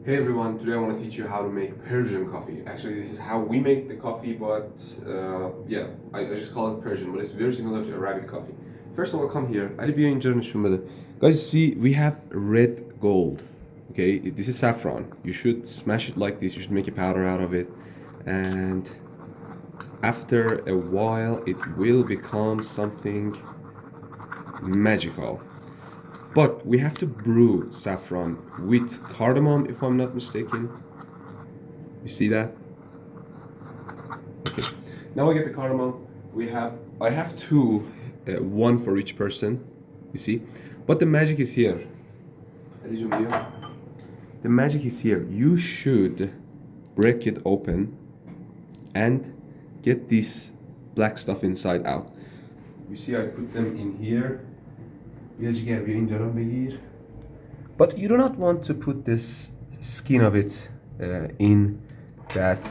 Hey everyone, today I want to teach you how to make Persian coffee. Actually, this is how we make the coffee, but yeah, I just call it Persian, but it's very similar to Arabic coffee. First of all, come here. Ali bir yayıncının şunları. Guys, see, we have red gold. Okay, this is saffron. You should smash it like this. You should make a powder out of it. And after a while, it will become something magical. But we have to brew saffron with cardamom, if I'm not mistaken. You see that? Okay. Now I get the cardamom. I have two, one for each person. You see? But the magic is here. The magic is here. You should break it open and get this black stuff inside out. You see, I put them in here. But you do not want to put this skin of it in that,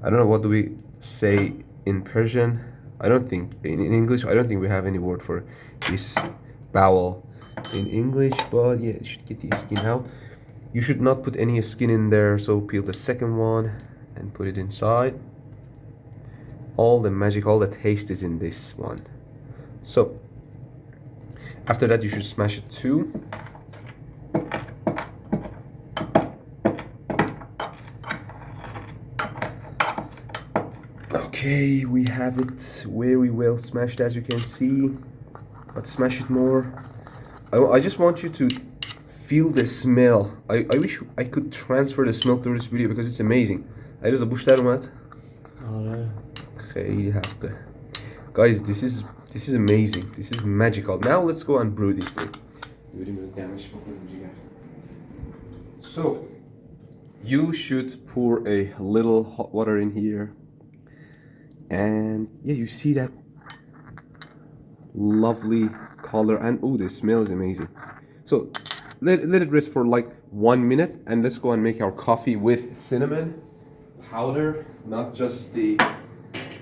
I don't know, what do we say in Persian? I don't think, in English, I don't think we have any word for this bowel in English, but yeah, you should get the skin out. You should not put any skin in there, so peel the second one and put it inside. All the magic, all the taste is in this one. So, after that, you should smash it too. Okay, we have it very well smashed, as you can see. But smash it more. I just want you to feel the smell. I wish I could transfer the smell through this video because it's amazing. علیرضا بوش در اومد؟ آره. خیلی حقه. Guys, this is amazing. This is magical. Now let's go and brew this thing. So, you should pour a little hot water in here. And yeah, you see that lovely color, and oh, the smell is amazing. So let it rest for like 1 minute, and let's go and make our coffee with cinnamon powder, not just the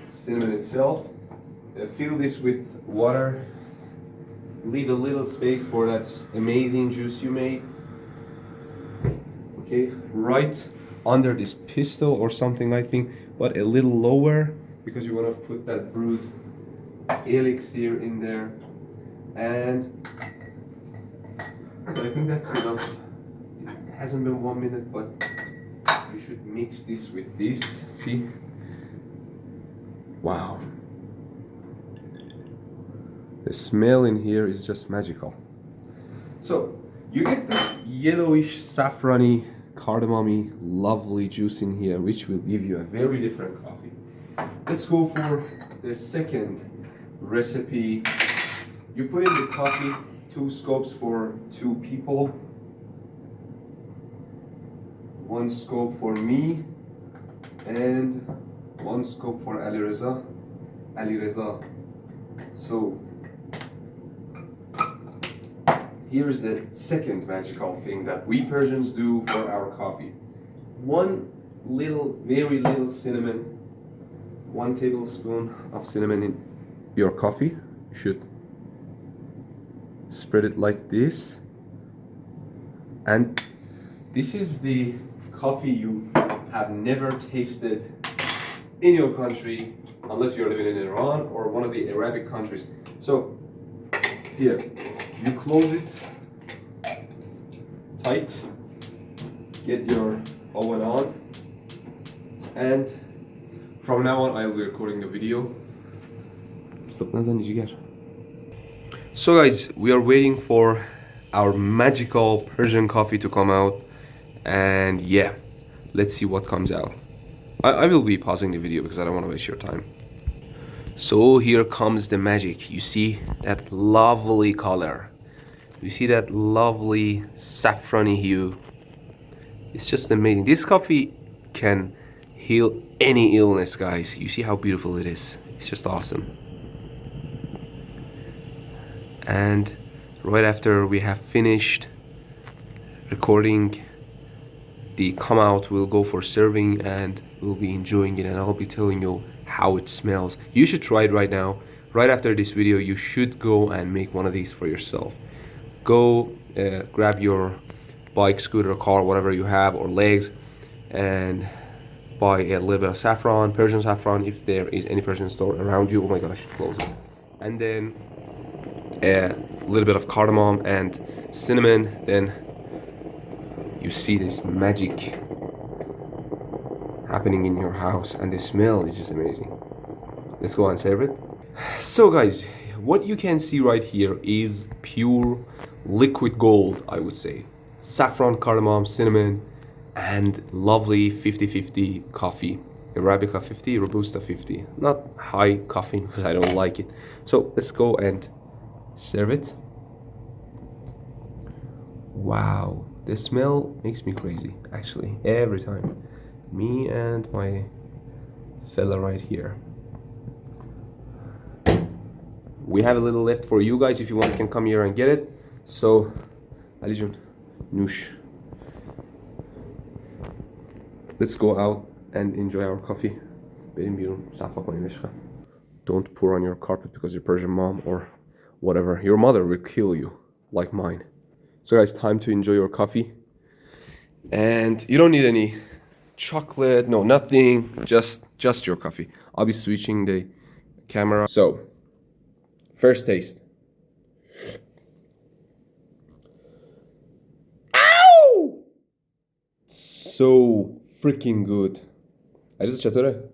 cinnamon itself. Fill this with water. Leave a little space for that amazing juice you made. Okay, right under this pistol or something, I think, but a little lower because you want to put that brewed elixir in there. And I think that's enough. It hasn't been 1 minute, but you should mix this with this. See? Wow. The smell in here is just magical. So, you get this yellowish, saffrony, cardamom-y, lovely juice in here, which will give you a very different coffee. Let's go for the second recipe. You put in the coffee, 2 scopes for 2 people. 1 scope for me, and 1 scope for Ali Reza. So, here's the second magical thing that we Persians do for our coffee. 1 little, very little cinnamon, 1 tablespoon of cinnamon in your coffee. You should spread it like this. And this is the coffee you have never tasted in your country, unless you're living in Iran or one of the Arabic countries. So, here, you close it tight, get your oven on, and from now on I will be recording the video. So guys, we are waiting for our magical Persian coffee to come out, and yeah, let's see what comes out. I will be pausing the video because I don't want to waste your time. So here comes the magic. You see that lovely color. You see that lovely saffrony hue. It's just amazing. This coffee can heal any illness, guys. You see how beautiful it is. It's just awesome. And right after we have finished recording, the come out will go for serving, and we'll be enjoying it, and I'll be telling you how it smells. You should try it right now. Right after this video, you should go and make one of these for yourself. Go grab your bike, scooter, car, whatever you have, or legs, and buy a little bit of saffron, Persian saffron, if there is any Persian store around you. Oh my god, I should close it. And then a little bit of cardamom and cinnamon. Then you see this magic happening in your house, and the smell is just amazing. Let's go and serve it. So guys, what you can see right here is pure liquid gold, I would say. Saffron, cardamom, cinnamon, and lovely 50-50 coffee. Arabica 50, Robusta 50. Not high caffeine because I don't like it. So let's go and serve it. Wow, the smell makes me crazy, actually, every time. Me and my fella right here. We have a little left for you guys. If you want, you can come here and get it. So, Ali Jun, noosh. Let's go out and enjoy our coffee. بریم بیرون صفا کنیم عشقم. Don't pour on your carpet because your Persian mom or whatever, your mother will kill you, like mine. So guys, time to enjoy your coffee. And you don't need any chocolate, no, nothing, just your coffee. I'll be switching the camera. So, first taste. Ow! So freaking good. عزیز چطوره؟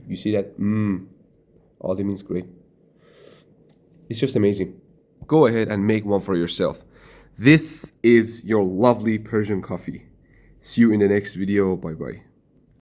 You see that? Ali means great. It's just amazing. Go ahead and make one for yourself. This is your lovely Persian coffee. See you in the next video. Bye bye.